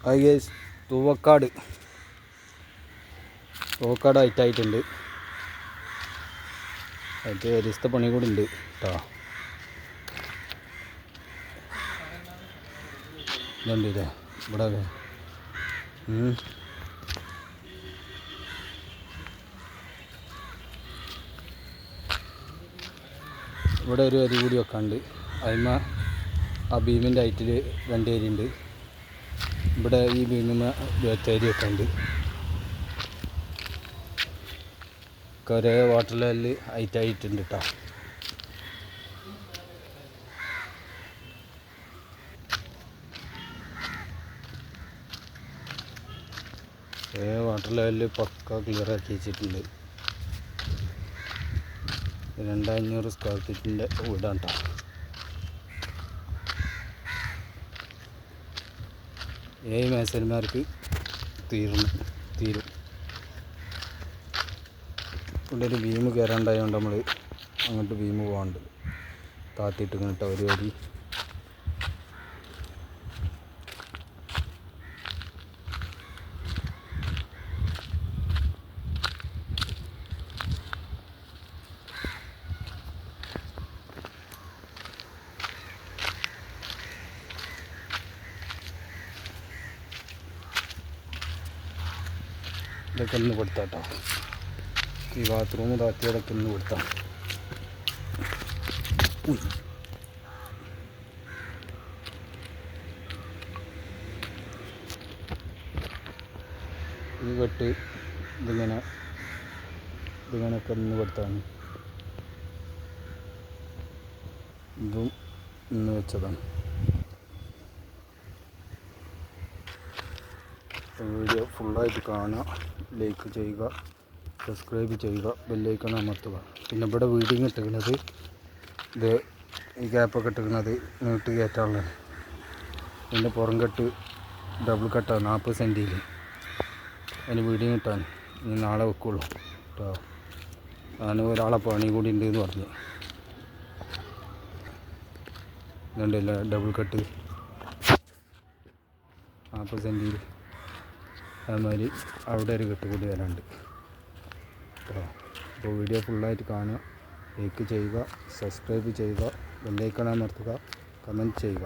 Guys Thoovakkad ഹൈറ്റായിട്ടുണ്ട്. അതിൻ്റെ അരിസ്ഥ പണി കൂടി ഉണ്ട് കേട്ടോ. ഇതുണ്ടല്ലേ ഇവിടെ ഇവിടെ ഒരു അരി കൂടി വെക്കാണ്ട്. അതിന്മ ആ ബീമിൻ്റെ ഹൈറ്റിൽ 2 അരി ഉണ്ട്. ഇവിടെ ഈ ബീമിന് 8 അരി വെക്കാണ്ട്. ഒരേ വാട്ടർ ലെവലിൽ ഹൈറ്റായിട്ടുണ്ട് കേട്ടോ. ഒരേ വാട്ടർ ലെവലിൽ പക്ക ക്ലിയർ ആക്കി വെച്ചിട്ടുണ്ട്. 2500 സ്ക്വയർ ഫീറ്റിൻ്റെ വീടാണ് കേട്ടോ. മേസന്മാർക്ക് തീരും. ഇവിടെ ഒരു ബീം കയറാണ്ടായതുകൊണ്ട് നമ്മൾ അങ്ങോട്ട് ബീം പോകാണ്ട് താത്തിയിട്ട് കേട്ടോ ഒരു വരി. ഇതൊക്കെ ഒന്ന് കൊടുത്താട്ടോ. ഈ ബാത്റൂം താത്തിയതൊക്കെ ഒന്ന് കൊടുത്താൽ ഈ കെട്ട് ഇതിങ്ങനെയൊക്കെ ഒന്ന് കൊടുത്താണ്. ഇതും ഇന്ന് വെച്ചതാണ്. വീഡിയോ ഫുള്ളായിട്ട് കാണുക, ലൈക്ക് ചെയ്യുക, സബ്സ്ക്രൈബ് ചെയ്യുക, ബെല്ലൈക്കൺ അമർത്തുക. പിന്നെ ഇവിടെ വീഡിയോ ഇട്ടിരിക്കുന്നത് ഇത് ഈ ഗ്യാപ്പൊക്കെ ഇട്ടിരിക്കുന്നത് നീട്ട് കയറ്റാനുള്ളത്. പിന്നെ പുറം കെട്ട് ഡബിൾ കെട്ടാണ് 40 സെൻറ്റിയിൽ. അതിന് വീഡിയോ കിട്ടാൻ ഇനി നാളെ വെക്കുള്ളൂ കേട്ടോ. ഞാൻ ഒരാളെ പണി കൂടി ഉണ്ട് എന്ന് പറഞ്ഞു. ഇതുണ്ടല്ല ഡബിൾ കെട്ട് 40 സെൻറ്റിയിൽ. അതുമാതിരി അവിടെ ഒരു കെട്ട് കൂടി വരാനുണ്ട് കേട്ടോ. അപ്പോൾ വീഡിയോ ഫുള്ളായിട്ട് കാണുക, ലൈക്ക് ചെയ്യുക, സബ്സ്ക്രൈബ് ചെയ്യുക, ബെല്ലൈക്കൺ അമർത്തുക, കമൻറ്റ് ചെയ്യുക,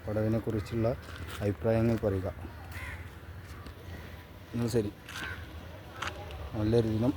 പടവിനെക്കുറിച്ചുള്ള അഭിപ്രായങ്ങൾ പറയുക. എന്നാൽ ശരി, നല്ലൊരു ദിനം.